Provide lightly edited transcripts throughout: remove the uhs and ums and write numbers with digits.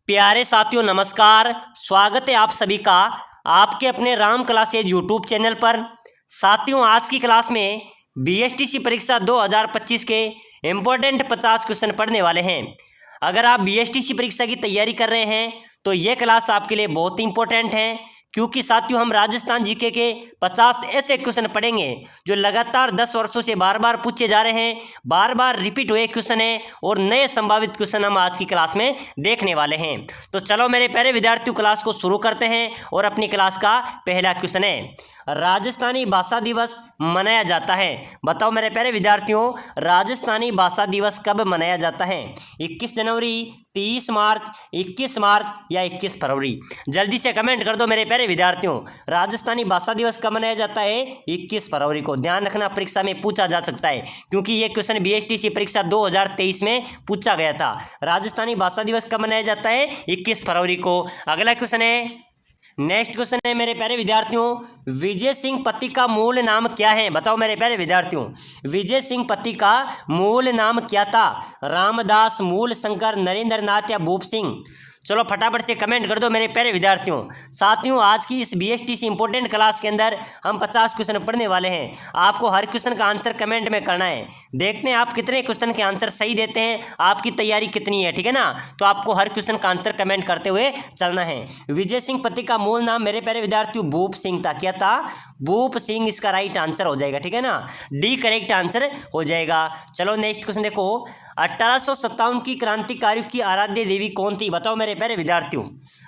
प्यारे साथियों नमस्कार। स्वागत है आप सभी का आपके अपने राम क्लासेज यूट्यूब चैनल पर। साथियों आज की क्लास में बीएसटीसी परीक्षा 2025 के इम्पोर्टेंट 50 क्वेश्चन पढ़ने वाले हैं। अगर आप बीएसटीसी परीक्षा की तैयारी कर रहे हैं तो ये क्लास आपके लिए बहुत इंपॉर्टेंट है, क्योंकि साथियों हम राजस्थान जीके के 50 ऐसे क्वेश्चन पढ़ेंगे जो लगातार 10 वर्षों से बार बार पूछे जा रहे हैं, बार बार रिपीट हुए क्वेश्चन हैं और नए संभावित क्वेश्चन हम आज की क्लास में देखने वाले हैं। तो चलो मेरे प्यारे विद्यार्थियों क्लास को शुरू करते हैं और अपनी क्लास का पहला क्वेश्चन है, राजस्थानी भाषा दिवस मनाया जाता है। बताओ मेरे प्यारे विद्यार्थियों, राजस्थानी भाषा दिवस कब मनाया जाता है? 21 जनवरी, 30 मार्च, 21 मार्च या 21 फरवरी? जल्दी से कमेंट कर दो मेरे प्यारे विद्यार्थियों। राजस्थानी भाषा दिवस कब मनाया जाता है? 21 फरवरी को। ध्यान रखना, परीक्षा में पूछा जा सकता है, क्योंकि ये क्वेश्चन बीएसटीसी परीक्षा 2023 में पूछा गया था। राजस्थानी भाषा दिवस कब मनाया जाता है? 21 फरवरी को। अगला क्वेश्चन है, नेक्स्ट क्वेश्चन है मेरे प्यारे विद्यार्थियों, विजय सिंह पति का मूल नाम क्या है? बताओ मेरे प्यारे विद्यार्थियों, विजय सिंह पति का मूल नाम क्या था? रामदास, मूल शंकर, नरेंद्र नाथ या भूप सिंह? चलो फटाफट से कमेंट कर दो मेरे प्यारे विद्यार्थियों। साथियों आज की इस बीएसटीसी इंपॉर्टेंट क्लास के अंदर हम 50 क्वेश्चन पढ़ने वाले हैं। आपको हर क्वेश्चन का आंसर कमेंट में करना है। देखते हैं आप कितने क्वेश्चन के आंसर सही देते हैं, आपकी तैयारी कितनी है, ठीक है ना? तो आपको हर क्वेश्चन का आंसर कमेंट करते हुए चलना है। विजय सिंह पति का मूल नाम मेरे प्यारे विद्यार्थियों भूप सिंह था। क्या था? भूप सिंह इसका राइट आंसर हो जाएगा, ठीक है ना? डी करेक्ट आंसर हो जाएगा। चलो नेक्स्ट क्वेश्चन देखो, 1857 की क्रांतिकारियों की आराध्य देवी कौन थी? बताओ मेरे प्यारे विद्यार्थियों,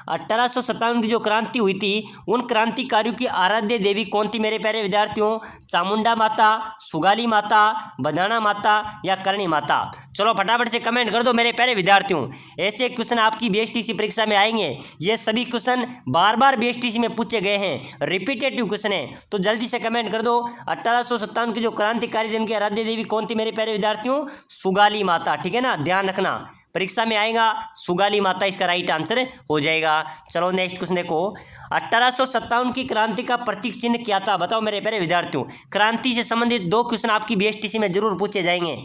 1857 की जो क्रांति हुई थी उन क्रांतिकारियों की आराध्य देवी कौन थी मेरे प्यारे विद्यार्थियों? चामुंडा माता, सुगाली माता, बदाना माता या करणी माता? चलो फटाफट से कमेंट कर दो मेरे प्यारे विद्यार्थियों। ऐसे क्वेश्चन आपकी बीएसटीसी परीक्षा में आएंगे। ये सभी क्वेश्चन बार बार बीएसटीसी में पूछे गए हैं, रिपीटेटिव क्वेश्चन है, तो जल्दी से कमेंट कर दो। 1857 की जो क्रांतिकारी जिनकी आराध्य देवी कौन थी मेरे प्यारे विद्यार्थियों? सुगाली माता, ठीक है ना? ध्यान रखना, परीक्षा में आएगा सुगाली माता इसका राइट आंसर हो जाएगा। चलो नेक्स्ट क्वेश्चन देखो, 1857 की क्रांति का प्रतीक चिन्ह क्या था? बताओ मेरे प्यारे विद्यार्थियों। क्रांति से संबंधित दो क्वेश्चन आपकी बीएसटीसी में जरूर पूछे जाएंगे।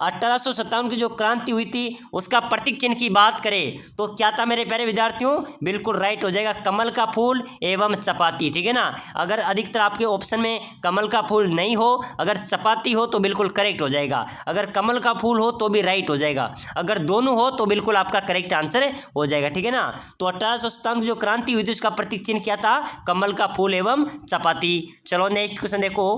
1857 की जो क्रांति हुई थी उसका प्रतीक चिन्ह की बात करें तो क्या था मेरे प्यारे विद्यार्थियों? बिल्कुल राइट हो जाएगा, कमल का फूल एवं चपाती, ठीक है ना? अगर अधिकतर आपके ऑप्शन में कमल का फूल नहीं हो, अगर चपाती हो तो बिल्कुल करेक्ट हो जाएगा। अगर कमल का फूल हो तो भी राइट हो जाएगा, अगर दोनों हो तो बिल्कुल आपका करेक्ट आंसर हो जाएगा, ठीक है ना? तो 1857 की जो क्रांति हुई थी उसका प्रतीक चिन्ह क्या था? कमल का फूल एवं चपाती। चलो नेक्स्ट क्वेश्चन देखो,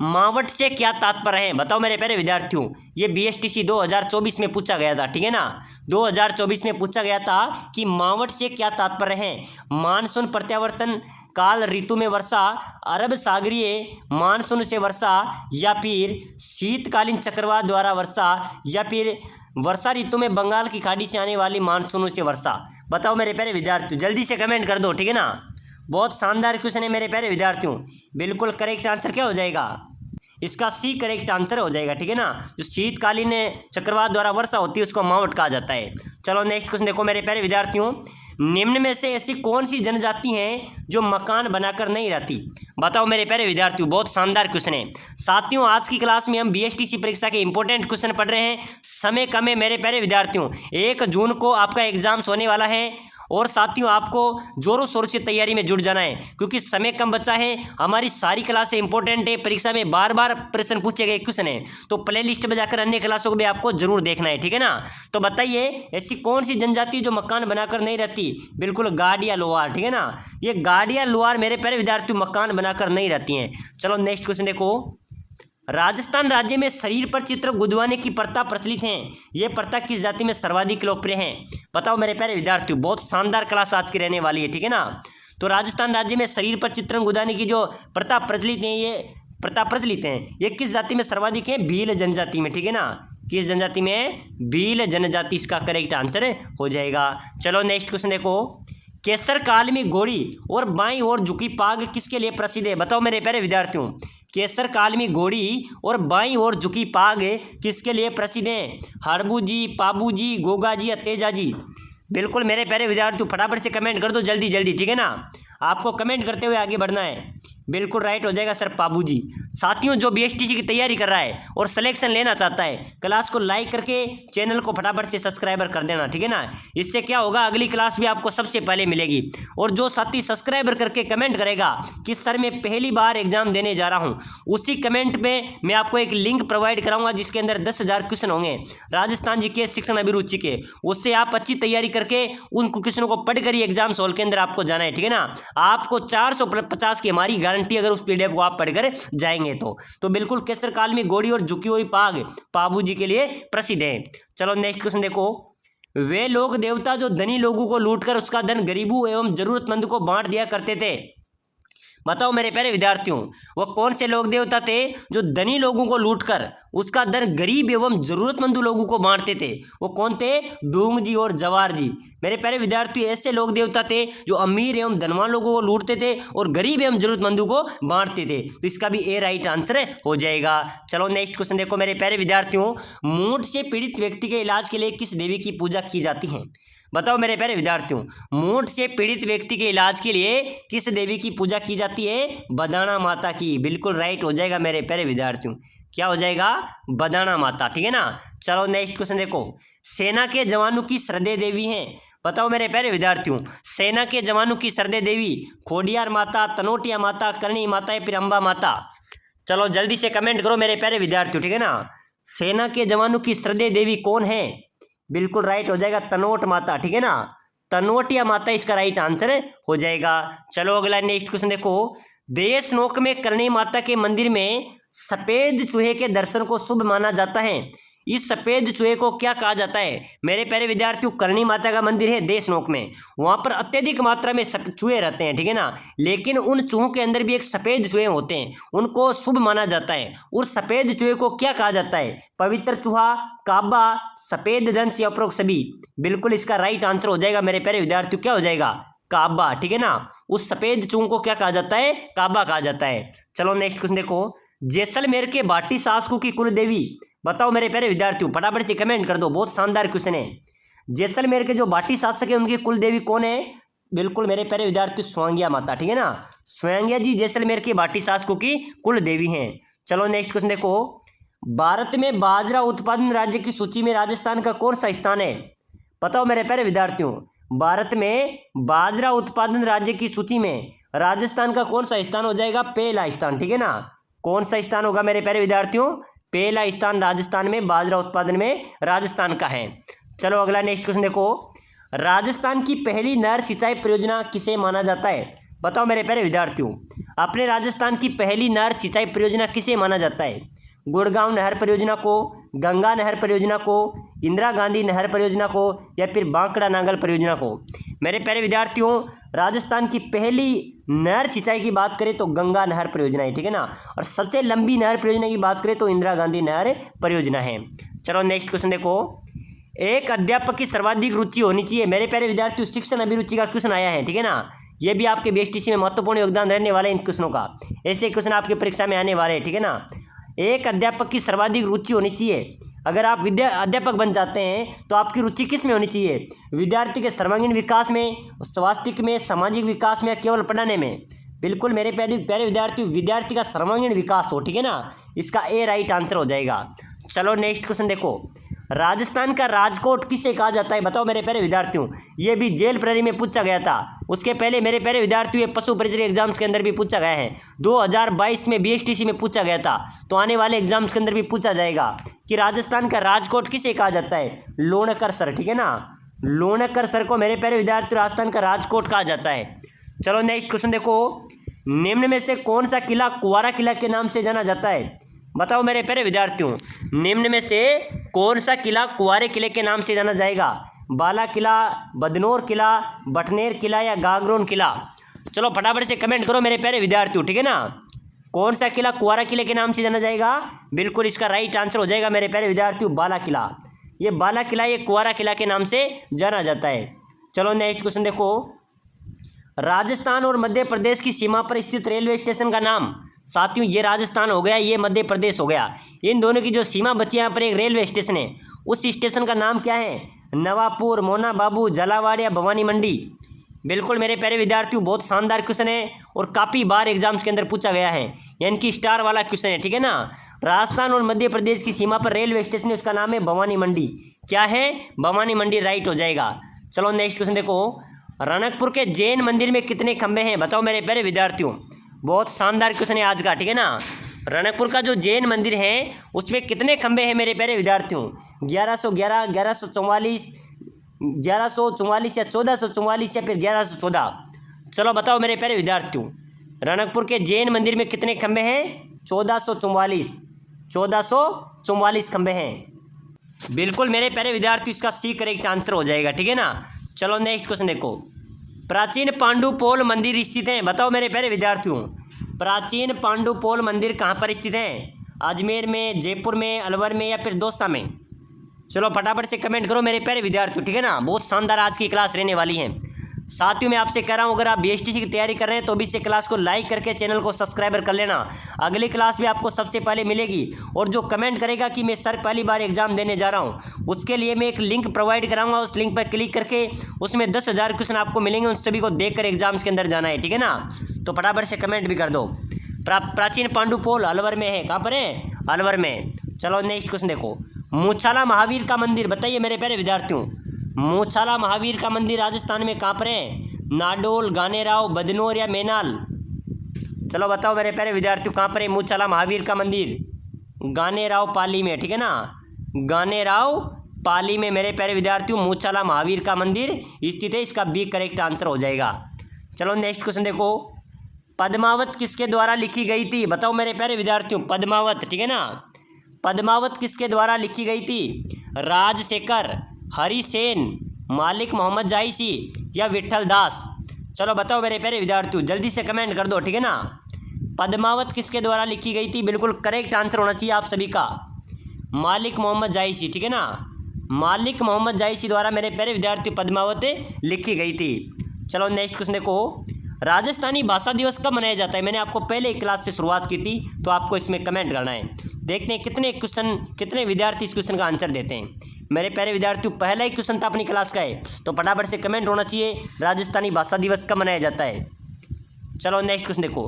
मावट से क्या तात्पर्य है? बताओ मेरे प्यारे विद्यार्थियों। ये बीएसटीसी 2024 में पूछा गया था, ठीक है ना? 2024 में पूछा गया था कि मावट से क्या तात्पर्य है? मानसून प्रत्यावर्तन काल ऋतु में वर्षा, अरब सागरीय मानसून से वर्षा या फिर शीतकालीन चक्रवात द्वारा वर्षा या फिर वर्षा ऋतु में बंगाल की खाड़ी से आने वाली मानसूनों से वर्षा? बताओ मेरे प्यारे विद्यार्थियों, जल्दी से कमेंट कर दो, ठीक है ना? बहुत शानदार क्वेश्चन है मेरे प्यारे विद्यार्थियों। बिल्कुल करेक्ट आंसर क्या हो जाएगा? इसका सी करेक्ट आंसर हो जाएगा, ठीक है ना? जो शीतकालीन चक्रवात द्वारा वर्षा होती है उसको मावट कहा जाता है। चलो नेक्स्ट क्वेश्चन देखो मेरे प्यारे विद्यार्थियों, निम्न में से ऐसी कौन सी जनजाति हैं जो मकान बनाकर नहीं रहती? बताओ मेरे प्यारे विद्यार्थियों, बहुत शानदार क्वेश्चन है। साथियों आज की क्लास में हम बीएसटीसी परीक्षा के इंपॉर्टेंट क्वेश्चन पढ़ रहे हैं। समय कम है मेरे प्यारे विद्यार्थियों, 1 जून को आपका एग्जाम्स होने वाला है और साथियों आपको जोरों शोरों से तैयारी में जुट जाना है, क्योंकि समय कम बचा है। हमारी सारी क्लासें इंपॉर्टेंट है, परीक्षा में बार बार प्रश्न पूछे गए क्वेश्चन है, तो प्ले लिस्ट में जाकर अन्य क्लासों को भी आपको जरूर देखना है, ठीक है ना? तो बताइए ऐसी कौन सी जनजाति जो मकान बनाकर नहीं रहती? बिल्कुल गाड़िया लोहार, ठीक है ना? ये गाड़िया लोहार मेरे प्यारे विद्यार्थियों मकान बनाकर नहीं रहती हैं। चलो नेक्स्ट क्वेश्चन देखो, राजस्थान राज्य में शरीर पर चित्र गुदवाने की प्रथा प्रचलित है, ये प्रथा किस जाति में सर्वाधिक लोकप्रिय है? बताओ मेरे प्यारे विद्यार्थियों, बहुत शानदार क्लास आज की रहने वाली है, ठीक है ना? तो राजस्थान राज्य में शरीर पर चित्र गुदवाने की जो प्रथा प्रचलित है, ये किस जाति में सर्वाधिक है? भील जनजाति में, ठीक है ना? किस जनजाति में? भील जनजाति इसका करेक्ट आंसर हो जाएगा। चलो नेक्स्ट क्वेश्चन देखो, केसर काल में घोड़ी और बाईं ओर झुकी पाग किसके लिए प्रसिद्ध है? बताओ मेरे प्यारे विद्यार्थियों, केसर काल में घोड़ी और बाईं ओर झुकी पाग किसके लिए प्रसिद्ध है? हरबू जी, पाबू जी, गोगा जी या तेजा जी? बिल्कुल मेरे प्यारे विद्यार्थियों फटाफट से कमेंट कर दो जल्दी जल्दी, ठीक है ना? आपको कमेंट करते हुए आगे बढ़ना है। बिल्कुल राइट हो जाएगा सर, पाबू जी। साथियों जो बीएसटीसी की तैयारी कर रहा है और सिलेक्शन लेना चाहता है, क्लास को लाइक करके चैनल को फटाफट से सब्सक्राइबर कर देना, ठीक है ना। इससे क्या होगा, अगली क्लास भी आपको सबसे पहले मिलेगी। और जो साथी सब्सक्राइबर करके कमेंट करेगा कि सर मैं पहली बार एग्जाम देने जा रहा हूँ, उसी कमेंट में मैं आपको एक लिंक प्रोवाइड कराऊंगा जिसके अंदर 10,000 क्वेश्चन होंगे राजस्थान जीके शिक्षण अभिरुचि के। उससे आप अच्छी तैयारी करके उन क्वेश्चनों को पढ़कर ही एग्जाम सॉल्व के अंदर आपको जाना है, ठीक है ना। आपको 450 की हमारी गारंटी अगर उस पीडीएफ को आप पढ़कर जाएंगे तो बिल्कुल केसर काल में घोड़ी और झुकी हुई पाग पाबू जी के लिए प्रसिद्ध है। चलो नेक्स्ट क्वेश्चन देखो। वे लोग देवता जो धनी लोगों को लूटकर उसका धन गरीबों एवं जरूरतमंद को बांट दिया करते थे, बताओ मेरे प्यारे विद्यार्थियों, वो कौन से लोग देवता थे जो धनी लोगों को लूटकर उसका धन गरीब एवं जरूरतमंद लोगों को बांटते थे? वो कौन थे? डूंग जी और जवार जी। मेरे प्यारे विद्यार्थियों, ऐसे लोग देवता थे जो अमीर एवं धनवान लोगों को लूटते थे और गरीब एवं जरूरतमंदों को बांटते थे। तो इसका भी ए राइट आंसर हो जाएगा। चलो नेक्स्ट क्वेश्चन देखो मेरे प्यारे विद्यार्थियों। मूड से पीड़ित व्यक्ति के इलाज के लिए किस देवी की पूजा की जाती है? बताओ मेरे प्यारे विद्यार्थियों, मूड से पीड़ित व्यक्ति के इलाज के लिए किस देवी की पूजा की जाती है? बदाना माता की। बिल्कुल राइट हो जाएगा मेरे प्यारे विद्यार्थियों। क्या हो जाएगा? बदाना माता, ठीक है ना। चलो नेक्स्ट क्वेश्चन देखो। सेना के जवानों की श्रद्धेय देवी हैं, बताओ मेरे प्यारे विद्यार्थियों। सेना के जवानों की श्रद्धेय देवी खोडियार माता, तनोटिया माता, करणी माता या फिर अम्बा माता? चलो जल्दी से कमेंट करो मेरे प्यारे विद्यार्थियों, ठीक है ना। सेना के जवानों की श्रद्धेय देवी कौन है? बिल्कुल राइट हो जाएगा तनोट माता, ठीक है ना। तनोटिया माता इसका राइट आंसर हो जाएगा। चलो अगला नेक्स्ट क्वेश्चन देखो। देशनोक में करणी माता के मंदिर में सफेद चूहे के दर्शन को शुभ माना जाता है। इस सफेद चूहे को क्या कहा जाता है? मेरे प्यारे विद्यार्थियों, करणी माता का मंदिर है देशनोक में, वहां पर अत्यधिक मात्रा में चूहे रहते हैं, ठीक है ना। लेकिन उन चूहों के अंदर भी एक सफेद चूहे होते हैं, उनको शुभ माना जाता है। और सफेद चूहे को क्या कहा जाता है? पवित्र चूहा, काबा, सफेद दंश या उपरोक्त सभी? बिल्कुल इसका राइट आंसर हो जाएगा मेरे प्यारे विद्यार्थियों, क्या हो जाएगा? काबा, ठीक है ना। उस सफेद चूहों को क्या कहा जाता है? काबा कहा जाता है। चलो नेक्स्ट क्वेश्चन देखो। जैसलमेर के बाटी शासकों की कुल देवी, बताओ मेरे प्यारे विद्यार्थियों, फटाफट से कमेंट कर दो, बहुत शानदार क्वेश्चन है। जैसलमेर के जो बाटी शासक है उनकी कुल देवी कौन है? बिल्कुल मेरे प्यारे विद्यार्थियों, स्वांगिया माता, ठीक है ना। स्वांगिया जी जैसलमेर के बाटी शासकों की कुल देवी हैं। चलो नेक्स्ट क्वेश्चन देखो। भारत में बाजरा उत्पादन राज्य की सूची में राजस्थान का कौन सा स्थान है? बताओ मेरे प्यारे विद्यार्थियों, भारत में बाजरा उत्पादन राज्य की सूची में राजस्थान का कौन सा स्थान हो जाएगा? पहला स्थान, ठीक है ना। कौन सा स्थान होगा मेरे प्यारे विद्यार्थियों? पहला स्थान राजस्थान में बाजरा उत्पादन में राजस्थान का है। चलो अगला नेक्स्ट क्वेश्चन देखो। राजस्थान की पहली नहर सिंचाई परियोजना किसे माना जाता है? बताओ मेरे प्यारे विद्यार्थियों, अपने राजस्थान की पहली नहर सिंचाई परियोजना किसे माना जाता है? गुड़गांव नहर परियोजना को, गंगा नहर परियोजना को, इंदिरा गांधी नहर परियोजना को या फिर बांकड़ा नांगल परियोजना को? मेरे प्यारे विद्यार्थियों, राजस्थान की पहली नहर सिंचाई की बात करें तो गंगा नहर परियोजना है, ठीक है ना। और सबसे लंबी नहर परियोजना की बात करें तो इंदिरा गांधी नहर परियोजना है। चलो नेक्स्ट क्वेश्चन देखो। एक अध्यापक की सर्वाधिक रुचि होनी चाहिए। मेरे प्यारे विद्यार्थियों, शिक्षण अभिरुचि का क्वेश्चन आया है, ठीक है ना। ये भी आपके बीएसटीसी में महत्वपूर्ण योगदान रहने वाले इन क्वेश्चनों का, ऐसे क्वेश्चन आपकी परीक्षा में आने वाले हैं, ठीक है ना। एक अध्यापक की सर्वाधिक रुचि होनी चाहिए। अगर आप अध्यापक बन जाते हैं तो आपकी रुचि किस में होनी चाहिए? विद्यार्थी के सर्वांगीण विकास में, स्वास्थ्य में, सामाजिक विकास में या केवल पढ़ाने में? बिल्कुल मेरे प्यारे विद्यार्थी, विद्यार्थी का सर्वांगीण विकास हो, ठीक है ना। इसका ए राइट आंसर हो जाएगा। चलो नेक्स्ट क्वेश्चन देखो। राजस्थान का राजकोट किसे कहा जाता है? बताओ मेरे प्यारे विद्यार्थियों, ये भी जेल प्रहरी में पूछा गया था। उसके पहले मेरे प्यारे विद्यार्थियों, ये पशु परिचय एग्जाम्स के अंदर भी पूछा गया है। 2022 में बीएसटीसी में पूछा गया था, तो आने वाले एग्जाम्स के अंदर भी पूछा जाएगा कि राजस्थान का राजकोट किसे कहा जाता है? लोणकर सर, ठीक है ना। लोणकर सर को मेरे प्यारे विद्यार्थी राजस्थान का राजकोट कहा जाता है। चलो नेक्स्ट क्वेश्चन देखो। निम्न में से कौन सा किला कुंवारा किला के नाम से जाना जाता है? बताओ मेरे प्यारे विद्यार्थियों, निम्न में से कौन सा किला कुंवारे किले के नाम से जाना जाएगा? बाला किला, बदनौर किला, बटनेर किला या गागरोन किला? चलो फटाफट से कमेंट करो मेरे प्यारे विद्यार्थियों, ठीक है ना। कौन सा किला कुंवारा किले के नाम से जाना जाएगा? बिल्कुल इसका राइट आंसर हो जाएगा मेरे प्यारे विद्यार्थियों, बाला किला। ये बाला किला ये कुंवारा किला के नाम से जाना जाता है। चलो नेक्स्ट क्वेश्चन देखो। राजस्थान और मध्य प्रदेश की सीमा पर स्थित रेलवे स्टेशन का नाम? साथियों, ये राजस्थान हो गया, ये मध्य प्रदेश हो गया। इन दोनों की जो सीमा बची है, यहाँ पर एक रेलवे स्टेशन है, उस स्टेशन का नाम क्या है? नवापुर, मोना बाबू, झालावाड़ या भवानी मंडी? बिल्कुल मेरे प्यारे विद्यार्थियों, बहुत शानदार क्वेश्चन है और काफ़ी बार एग्जाम्स के अंदर पूछा गया है, यानी कि स्टार वाला क्वेश्चन है, ठीक है ना। राजस्थान और मध्य प्रदेश की सीमा पर रेलवे स्टेशन है, उसका नाम है भवानी मंडी। क्या है? भवानी मंडी राइट हो जाएगा। चलो नेक्स्ट क्वेश्चन देखो, रणकपुर के जैन मंदिर में कितने खंभे हैं? बताओ मेरे प्यारे विद्यार्थियों, बहुत शानदार क्वेश्चन है आज का, ठीक है ना। रणकपुर का जो जैन मंदिर है उसमें कितने खंभे हैं मेरे प्यारे विद्यार्थियों? 1111, 1144, 1144 या 1444 या फिर 1114? चलो बताओ मेरे प्यारे विद्यार्थियों, रणकपुर के जैन मंदिर में कितने खंभे हैं? 1444, 1444 खंभे हैं। बिल्कुल मेरे प्यारे विद्यार्थी, इसका सी करेक्ट आंसर हो जाएगा, ठीक है ना। चलो नेक्स्ट क्वेश्चन देखो, प्राचीन पांडुपोल मंदिर स्थित है? बताओ मेरे प्यारे विद्यार्थियों, प्राचीन पांडुपोल मंदिर कहाँ पर स्थित है? अजमेर में, जयपुर में, अलवर में या फिर दौसा में? चलो फटाफट से कमेंट करो मेरे प्यारे विद्यार्थियों, ठीक है ना। बहुत शानदार आज की क्लास रहने वाली है। साथियों मैं आपसे कह रहा हूँ, अगर आप बीएसटीसी की तैयारी कर रहे हैं तो भी इस क्लास को लाइक करके चैनल को सब्सक्राइबर कर लेना। अगली क्लास भी आपको सबसे पहले मिलेगी, और जो कमेंट करेगा कि मैं सर पहली बार एग्जाम देने जा रहा हूँ, उसके लिए मैं एक लिंक प्रोवाइड कराऊंगा। उस लिंक पर क्लिक करके उसमें 10,000 क्वेश्चन आपको मिलेंगे, उन सभी को देखकर एग्जाम्स के अंदर जाना है, ठीक है ना। तो फटाफट से कमेंट भी कर दो। प्राचीन पांडुपोल अलवर में है, कहाँ पर है? अलवर में। चलो नेक्स्ट क्वेश्चन देखो, मूछाला महावीर का मंदिर, बताइए मेरे प्यारे विद्यार्थियों, मूछाला महावीर का मंदिर राजस्थान में कहाँ पर है? नाडोल, गानेराव, बदनौर या मैनाल? चलो बताओ मेरे प्यारे विद्यार्थियों, कहाँ पर है मूछाला महावीर का मंदिर? गानेराव पाली में, ठीक है ना, गानेराव पाली में मेरे प्यारे विद्यार्थियों मूछाला महावीर का मंदिर स्थित है। इसका बी करेक्ट आंसर हो जाएगा। चलो नेक्स्ट क्वेश्चन देखो, पद्मावत किसके द्वारा लिखी गई थी? बताओ मेरे प्यारे विद्यार्थियों, पद्मावत, ठीक है ना, पद्मावत किसके द्वारा लिखी गई थी? राजशेखर, हरिसेन, मालिक मोहम्मद जायसी या विठल दास? चलो बताओ मेरे प्यारे विद्यार्थियों, जल्दी से कमेंट कर दो, ठीक है ना। पद्मावत किसके द्वारा लिखी गई थी? बिल्कुल करेक्ट आंसर होना चाहिए आप सभी का, मालिक मोहम्मद जायसी, ठीक है ना, मालिक मोहम्मद जायसी द्वारा मेरे प्यारे विद्यार्थियों पद्मावत लिखी गई थी। चलो नेक्स्ट क्वेश्चन देखो, राजस्थानी भाषा दिवस कब मनाया जाता है? मैंने आपको पहले एक क्लास से शुरुआत की थी, तो आपको इसमें कमेंट करना है। देखते हैं कितने विद्यार्थी इस क्वेश्चन का आंसर देते हैं। मेरे प्यारे विद्यार्थियों, पहला ही क्वेश्चन था अपनी क्लास का है, तो फटाफट से कमेंट होना चाहिए, राजस्थानी भाषा दिवस कब मनाया जाता है। चलो नेक्स्ट क्वेश्चन देखो,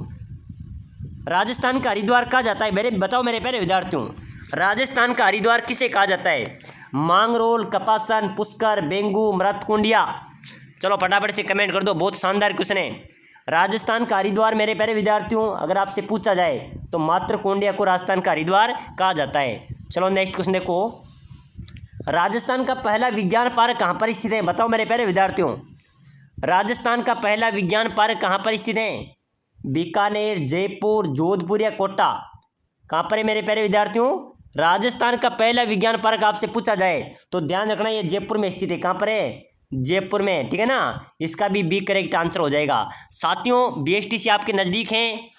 राजस्थान का हरिद्वार कहा जाता है? बताओ मेरे प्यारे विद्यार्थियों, राजस्थान का हरिद्वार किसे कहा जाता है? मांगरोल, कपासन, पुष्कर, बेंगू, मृतकुंडिया? चलो फटाफट से कमेंट कर दो, बहुत शानदार क्वेश्चन है। राजस्थान का हरिद्वार मेरे प्यारे विद्यार्थियों अगर आपसे पूछा जाए तो मातृकुंडिया को राजस्थान का हरिद्वार कहा जाता है। चलो नेक्स्ट क्वेश्चन देखो, राजस्थान का पहला विज्ञान पार्क कहाँ पर स्थित है? बताओ मेरे प्यारे विद्यार्थियों, राजस्थान का पहला विज्ञान पार्क कहाँ पर स्थित है? बीकानेर, जयपुर, जोधपुर या कोटा? कहाँ पर है मेरे प्यारे विद्यार्थियों? राजस्थान का पहला विज्ञान पार्क आपसे पूछा जाए तो ध्यान रखना ये जयपुर में स्थित है। कहाँ पर है? जयपुर में, ठीक है ना। इसका भी बी करेक्ट आंसर हो जाएगा। साथियों बीएसटीसी आपके नज़दीक हैं,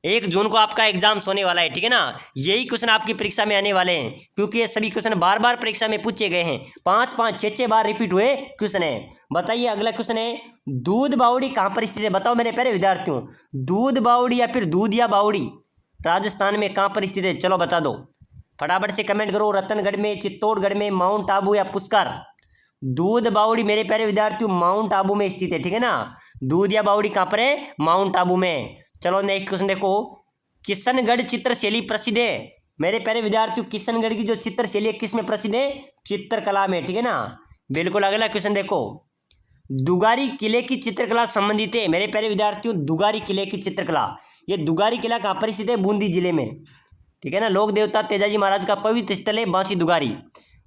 1 जून को आपका एग्जाम्स होने वाला है, ठीक है ना। यही क्वेश्चन आपकी परीक्षा में आने वाले हैं, क्योंकि ये सभी क्वेश्चन बार बार परीक्षा में पूछे गए हैं, 5-5, 6-6 बार रिपीट हुए क्वेश्चन है। बताइए अगला क्वेश्चन है, दूध बावड़ी कहाँ पर स्थित है? बताओ मेरे प्यारे विद्यार्थियों, दूध बावड़ी या फिर दूधिया बावड़ी राजस्थान में कहाँ पर स्थित है? चलो बता दो, फटाफट से कमेंट करो। रतनगढ़ में, चित्तौड़गढ़ में, माउंट आबू या पुष्कर? दूध बावड़ी मेरे प्यारे विद्यार्थियों माउंट आबू में स्थित है, ठीक है ना। दूधिया बावड़ी कहाँ पर है? माउंट आबू में। चलो नेक्स्ट क्वेश्चन देखो, किशनगढ़ चित्रशैली प्रसिद्ध है? मेरे प्यारे विद्यार्थियों किशनगढ़ की जो चित्रशैली है किस में प्रसिद्ध है? चित्रकला में, ठीक है ना। बिल्कुल अगला क्वेश्चन देखो, दुगारी किले की चित्रकला संबंधित है? मेरे प्यारे विद्यार्थियों दुगारी किले की चित्रकला, ये दुगारी किला कहाँ पर स्थित है? बूंदी जिले में, ठीक है ना। लोक देवता तेजाजी महाराज का पवित्र स्थल है बांसी दुगारी,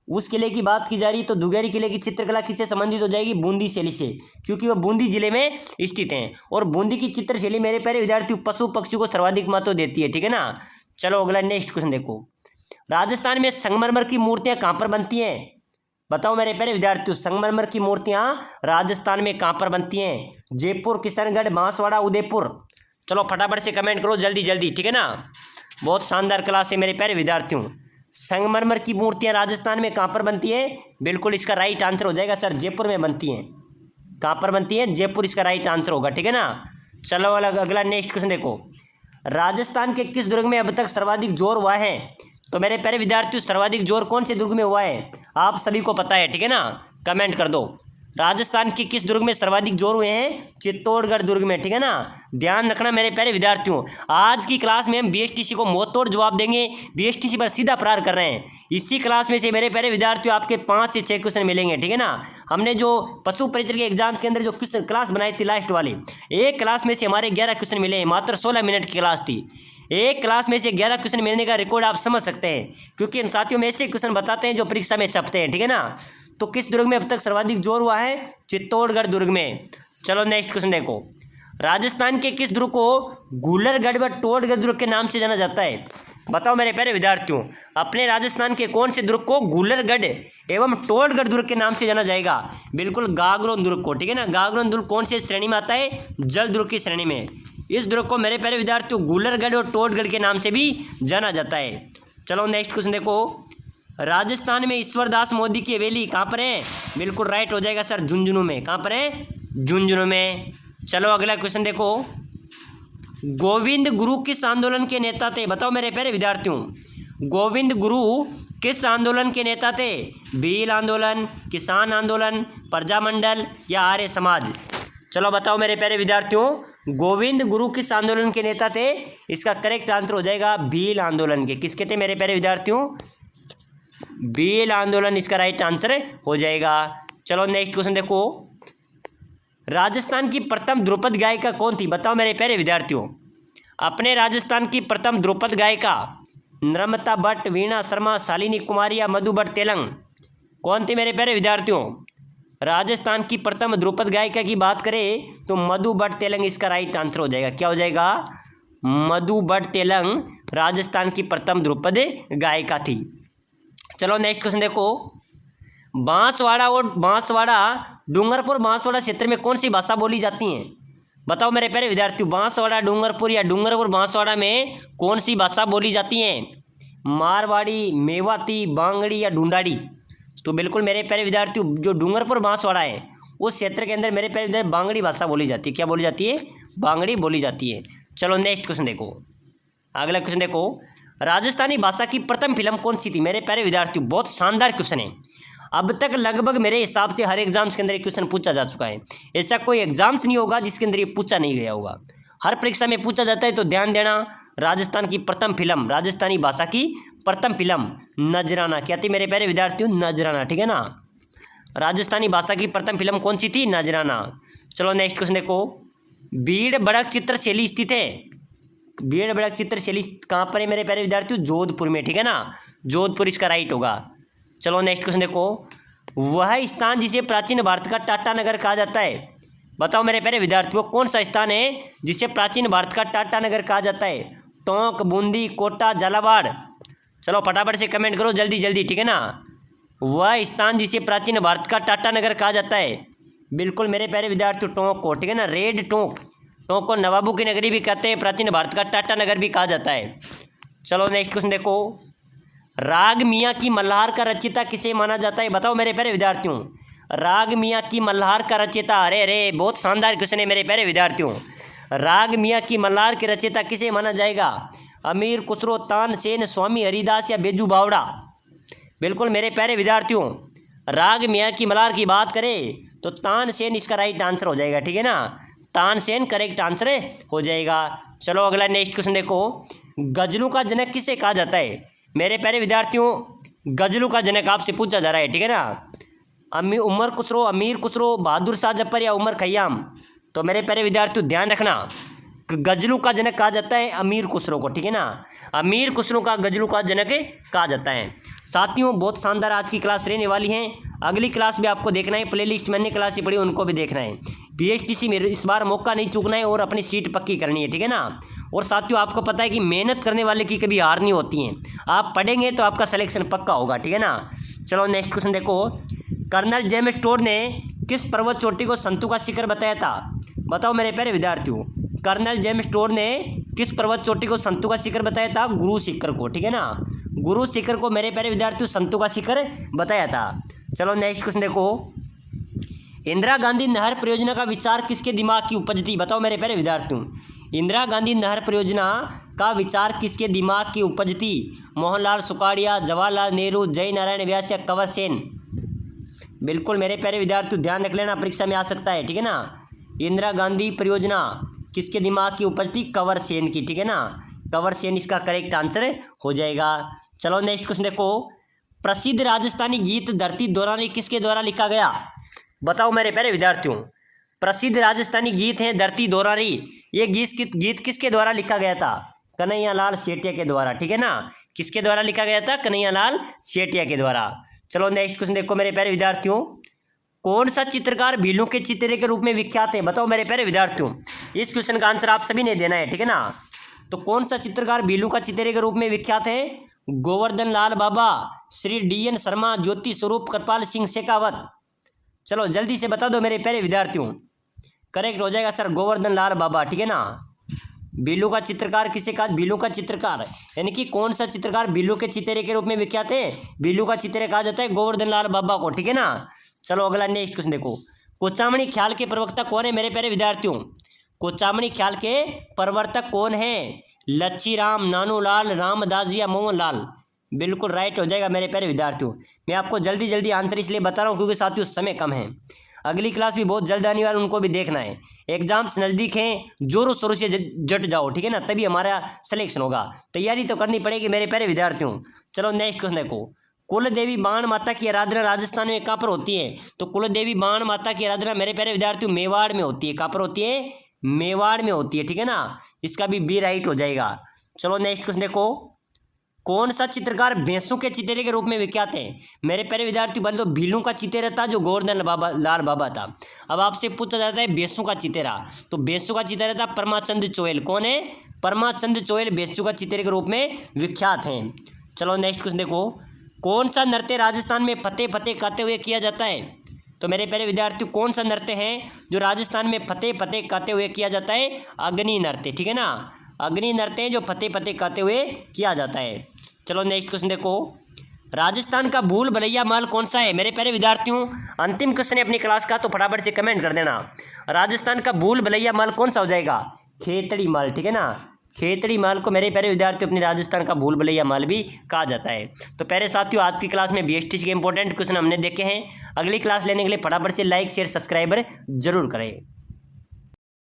उस किले की बात की जा रही तो दुगारी किले की चित्रकला किससे संबंधित हो जाएगी? बूंदी शैली से, क्योंकि वह बूंदी जिले में स्थित हैं। और बूंदी की चित्रशैली मेरे प्यारे विद्यार्थियों पशु पक्षी को सर्वाधिक महत्व देती है, ठीक है ना। चलो अगला नेक्स्ट क्वेश्चन देखो, राजस्थान में संगमरमर की मूर्तियां कहाँ पर बनती हैं? बताओ मेरे प्यारे विद्यार्थियों, संगमरमर की मूर्तियां राजस्थान में कहाँ पर बनती हैं? जयपुर, किशनगढ़, बांसवाड़ा, उदयपुर? चलो फटाफट से कमेंट करो जल्दी जल्दी, ठीक है ना। बहुत शानदार क्लास है मेरे प्यारे विद्यार्थियों। संगमरमर की मूर्तियां राजस्थान में कहाँ पर बनती है? बिल्कुल इसका राइट आंसर हो जाएगा सर, जयपुर में बनती हैं। कहाँ पर बनती है? जयपुर इसका राइट आंसर होगा, ठीक है ना। चलो अगला नेक्स्ट क्वेश्चन देखो, राजस्थान के किस दुर्ग में अब तक सर्वाधिक जोर हुआ है? तो मेरे प्यारे विद्यार्थियों सर्वाधिक जोर कौन से दुर्ग में हुआ है? आप सभी को पता है, ठीक है ना, कमेंट कर दो। राजस्थान के किस दुर्ग में सर्वाधिक जोर हुए हैं? चित्तौड़गढ़ दुर्ग में, ठीक है ना। ध्यान रखना मेरे प्यारे विद्यार्थियों, आज की क्लास में हम बीएसटीसी को मुंहतोड़ जवाब देंगे, बीएसटीसी पर सीधा प्रहार कर रहे हैं। इसी क्लास में से मेरे प्यारे विद्यार्थियों आपके 5 से 6 क्वेश्चन मिलेंगे, ठीक है ना। हमने जो पशु परिचय के एग्जाम्स के अंदर जो क्वेश्चन क्लास बनाई थी लास्ट वाली, एक क्लास में से हमारे 11 क्वेश्चन मिले, मात्र 16 मिनट की क्लास थी। एक क्लास में से 11 क्वेश्चन मिलने का रिकॉर्ड आप समझ सकते हैं, क्योंकि हम साथियों में ऐसे क्वेश्चन बताते हैं जो परीक्षा में छपते हैं, ठीक है ना। तो किस दुर्ग में अब तक सर्वाधिक जोर हुआ है? चित्तौड़गढ़ दुर्ग में। चलो नेक्स्ट क्वेश्चन देखो, राजस्थान के किस दुर्ग को गूलरगढ़ व टोडगढ़ दुर्ग के नाम से जाना जाता है? बताओ मेरे प्यारे विद्यार्थियों, अपने राजस्थान के कौन से दुर्ग को गूलरगढ़ एवं टोडगढ़ दुर्ग के नाम से जाना जाएगा? बिल्कुल गागरोन दुर्ग को, ठीक है ना। गागरोन दुर्ग कौन से श्रेणी में आता है? जल दुर्ग की श्रेणी में। इस दुर्ग को मेरे प्यारे विद्यार्थियों गूलरगढ़ और टोडगढ़ के नाम से भी जाना जाता है। चलो नेक्स्ट क्वेश्चन देखो, राजस्थान में ईश्वरदास मोदी की हवेली कहाँ पर है? बिल्कुल राइट हो जाएगा सर, झुंझुनू में। कहाँ पर है? झुंझुनू में। चलो अगला क्वेश्चन देखो, गोविंद गुरु किस आंदोलन के नेता थे? बताओ मेरे प्यारे विद्यार्थियों, गोविंद गुरु किस आंदोलन के नेता थे? भील आंदोलन, किसान आंदोलन, प्रजामंडल या आर्य समाज? चलो बताओ मेरे प्यारे विद्यार्थियों, गोविंद गुरु किस आंदोलन के नेता थे? इसका करेक्ट आंसर हो जाएगा भील आंदोलन के। किसके थे मेरे प्यारे विद्यार्थियों? भील आंदोलन इसका राइट आंसर हो जाएगा। चलो नेक्स्ट क्वेश्चन देखो, राजस्थान की प्रथम ध्रुपद गायिका कौन थी? बताओ मेरे प्यारे विद्यार्थियों, अपने राजस्थान की प्रथम ध्रुपद गायिका नर्मदा भट्ट, वीणा शर्मा, शालिनी कुमारी या मधु भट्ट तेलंग कौन थी मेरे प्यारे विद्यार्थियों? राजस्थान की प्रथम ध्रुपद गायिका की बात करें तो मधु भट्ट तेलंग इसका राइट आंसर हो जाएगा। क्या हो जाएगा? मधु भट्ट तेलंग राजस्थान की प्रथम ध्रुपद गायिका थी। चलो नेक्स्ट क्वेश्चन देखो, बांसवाड़ा और डूंगरपुर बांसवाड़ा क्षेत्र में कौन सी भाषा बोली जाती है? बताओ मेरे प्यारे विद्यार्थियों, बांसवाड़ा डूंगरपुर या डूंगरपुर बांसवाड़ा में कौन सी भाषा बोली जाती है? मारवाड़ी, मेवाती, बांगड़ी या ढूंढाड़ी? तो बिल्कुल मेरे प्यारे विद्यार्थियों, जो डूंगरपुर बांसवाड़ा है उस क्षेत्र के अंदर मेरे प्यारे विद्यार्थी बांगड़ी भाषा बोली जाती है। क्या बोली जाती है? बांगड़ी बोली जाती है। चलो नेक्स्ट क्वेश्चन देखो, अगला क्वेश्चन देखो, राजस्थानी भाषा की प्रथम फिल्म कौन सी थी? मेरे प्यारे विद्यार्थियों बहुत शानदार क्वेश्चन है। अब तक लगभग मेरे हिसाब से हर एग्जाम्स के अंदर ये क्वेश्चन पूछा जा चुका है। ऐसा कोई एग्जाम्स नहीं होगा जिसके अंदर ये पूछा नहीं गया होगा, हर परीक्षा में पूछा जाता है। तो ध्यान देना, राजस्थान की प्रथम फिल्म, राजस्थानी भाषा की प्रथम फिल्म नजराना। क्या थी मेरे प्यारे विद्यार्थियों? नजराना, ठीक है ना। राजस्थानी भाषा की प्रथम फिल्म कौन सी थी? नजराना। चलो नेक्स्ट क्वेश्चन देखो, बीड़ बड़क चित्रशैली स्थित है? बीड़ बड़क चित्रशैली कहाँ पर है मेरे प्यारे विद्यार्थियों? जोधपुर में, ठीक है ना। जोधपुर इसका राइट होगा। चलो नेक्स्ट क्वेश्चन देखो, वह स्थान जिसे प्राचीन भारत का टाटा नगर कहा जाता है? बताओ मेरे प्यारे विद्यार्थियों, कौन सा स्थान है जिसे प्राचीन भारत का टाटा नगर कहा जाता है? टोंक, बूंदी, कोटा, झालावाड़? चलो फटाफट से कमेंट करो जल्दी जल्दी, ठीक है ना। वह स्थान जिसे प्राचीन भारत का टाटा नगर कहा जाता है, बिल्कुल मेरे प्यारे विद्यार्थियों टोंक को, ठीक है ना। रेड टोंक, टोंक को नवाबों की नगरी भी कहते हैं, प्राचीन भारत का टाटा नगर भी कहा जाता है। चलो नेक्स्ट क्वेश्चन देखो, राग मियाँ की मल्हार का रचयिता किसे माना जाता है? बताओ मेरे प्यारे विद्यार्थियों, राग मियाँ की मल्हार का रचयिता, अरे अरे बहुत शानदार क्वेश्चन है मेरे प्यारे विद्यार्थियों। राग मियाँ की मल्हार के रचयिता किसे माना जाएगा? अमीर खुसरो, तानसेन, स्वामी हरिदास या बेजू बावड़ा? बिल्कुल मेरे प्यारे विद्यार्थियों, राग मियाँ की मल्हार की बात करें तो तानसेन इसका राइट आंसर हो जाएगा, ठीक है ना। तानसेन करेक्ट आंसर हो जाएगा। चलो अगला नेक्स्ट क्वेश्चन देखो, गजलों का जनक किसे कहा जाता है? मेरे प्यारे विद्यार्थियों, गजलों का जनक आपसे पूछा जा रहा है, ठीक है ना। उमर खुसरो, अमीर खुसरो, बहादुर शाह जफर या उमर खयाम? तो मेरे प्यारे विद्यार्थियों ध्यान रखना, गजलों का जनक कहा जाता है अमीर खुसरो को, ठीक है ना। अमीर खुसरो का गजलों का जनक कहा जाता है। साथियों बहुत शानदार आज की क्लास रहने वाली है। अगली क्लास भी आपको देखना है, प्लेलिस्ट में अन्य क्लास पढ़ी उनको भी देखना है। बीएसटीसी में इस बार मौका नहीं चूकना है और अपनी सीट पक्की करनी है, ठीक है ना। और साथियों आपको पता है कि मेहनत करने वाले की कभी हार नहीं होती है, आप पढ़ेंगे तो आपका सिलेक्शन पक्का होगा, ठीक है ना। चलो नेक्स्ट क्वेश्चन देखो, कर्नल जेम्स टोड ने किस पर्वत चोटी को संतों का शिखर बताया था? बताओ मेरे प्यारे विद्यार्थियों, कर्नल जेम्स टोड ने किस पर्वत चोटी को संतों का शिखर बताया था? गुरु शिखर को, ठीक है ना। गुरु शिखर को मेरे प्यारे विद्यार्थियों संतों का शिखर बताया था। चलो नेक्स्ट क्वेश्चन देखो, इंदिरा गांधी नहर परियोजना का विचार किसके दिमाग की उपज थी? बताओ मेरे प्यारे विद्यार्थियों, इंदिरा गांधी नहर परियोजना का विचार किसके दिमाग की उपज थी? मोहनलाल सुखाड़िया, जवाहरलाल नेहरू, जय नारायण व्यास या कंवर सेन? बिल्कुल मेरे प्यारे विद्यार्थियों ध्यान रख लेना, परीक्षा में आ सकता है, ठीक है ना। इंदिरा गांधी परियोजना किसके दिमाग की उपज थी? कंवर सेन की, ठीक है ना। कंवर सेन इसका करेक्ट आंसर हो जाएगा। चलो नेक्स्ट क्वेश्चन देखो, प्रसिद्ध राजस्थानी गीत धरती दोरानी किसके द्वारा लिखा गया? बताओ मेरे प्यारे विद्यार्थियों, प्रसिद्ध राजस्थानी गीत है धरती दोरानी, ये गीत किसके द्वारा लिखा गया था? कन्हैयालाल सेठिया के द्वारा, ठीक है ना। किसके द्वारा लिखा गया था? कन्हैयालाल सेठिया के द्वारा। चलो नेक्स्ट क्वेश्चन देखो मेरे प्यारे विद्यार्थियों, कौन सा चित्रकार भीलू के चित्रे के रूप में विख्यात है? बताओ मेरे प्यारे विद्यार्थियों, इस क्वेश्चन का आंसर आप सभी ने देना है, ठीक है ना। तो कौन सा चित्रकार भीलू का चित्रे के रूप में विख्यात है? गोवर्धन लाल बाबा, श्री DN शर्मा, ज्योति स्वरूप, कृपाल सिंह शेखावत। चलो जल्दी से बता दो मेरे प्यारे विद्यार्थियों। करेक्ट हो जाएगा सर गोवर्धन लाल बाबा, ठीक है ना। भीलू का चित्रकार किसे कहा? भीलू का चित्रकार यानी कि कौन सा चित्रकार भीलू के चित्रे के रूप में विख्यात है? भीलू का चित्र कहा जाता है गोवर्धन लाल बाबा को, ठीक है ना। चलो अगला नेक्स्ट क्वेश्चन देखो, कोचामणी ख्याल के प्रवक्ता कौन है मेरे प्यारे विद्यार्थियों? कोचामणी ख्याल के प्रवर्तक कौन है? लच्छीराम, नानूलाल, रामदास जी या मोहन लाल? बिल्कुल राइट हो जाएगा मेरे प्यारे विद्यार्थियों। मैं आपको जल्दी जल्दी आंसर इसलिए बता रहा हूँ क्योंकि साथियों समय कम है, अगली क्लास भी बहुत जल्द आने वाली, उनको भी देखना है। एग्जाम्स नज़दीक हैं, जोरों शोरों से जट जाओ, ठीक है ना, तभी हमारा सिलेक्शन होगा। तैयारी तो करनी पड़ेगी मेरे प्यारे विद्यार्थियों। चलो नेक्स्ट क्वेश्चन देखो, कुल देवी बाण माता की आराधना राजस्थान में कहाँ पर होती है? तो कुल देवी बाण माता की आराधना मेरे प्यारे विद्यार्थियों मेवाड़ में होती है। कहाँ पर होती है? मेवाड़ में होती है, ठीक है ना। इसका भी बी राइट हो जाएगा। चलो नेक्स्ट क्वेश्चन देखो, कौन सा चित्रकार भैंसों के चित्रे के रूप में विख्यात है? मेरे प्यारे विद्यार्थी बोल दो भीलू का चित्रा था जो गोवर्धन लाल बाबा था। अब आपसे पूछा जाता है भैंसों का चित्रा, तो भैंसों का चित्रा था परमाचंद चोयल। कौन है? परमाचंद चोयल भैंसों का चित्रे के रूप में विख्यात हैं। चलो नेक्स्ट क्वेश्चन देखो, कौन सा नृत्य राजस्थान में फतेह फतेह कहते हुए किया जाता है? तो मेरे प्यारे विद्यार्थी कौन सा नृत्य है जो राजस्थान में फतेह फतेह कहते हुए किया जाता है? अग्नि नृत्य, ठीक है ना। अग्नि नृत्य है जो फतेह फतेह कहते हुए किया जाता है। चलो नेक्स्ट क्वेश्चन देखो, राजस्थान का भूल भुलैया माल कौन सा है? मेरे प्यारे विद्यार्थियों अंतिम क्वेश्चन है अपनी क्लास का, तो फटाफट से कमेंट कर देना। राजस्थान का भूल भुलैया माल कौन सा हो जाएगा? खेतड़ी माल, ठीक है ना। खेतड़ी माल को मेरे प्यारे विद्यार्थियों अपने राजस्थान का भूल भुलैया माल भी कहा जाता है। तो प्यारे साथियों आज की क्लास में BSTC के इंपॉर्टेंट क्वेश्चन हमने देखे हैं। अगली क्लास लेने के लिए फटाफट से लाइक शेयर सब्सक्राइबर जरूर करें।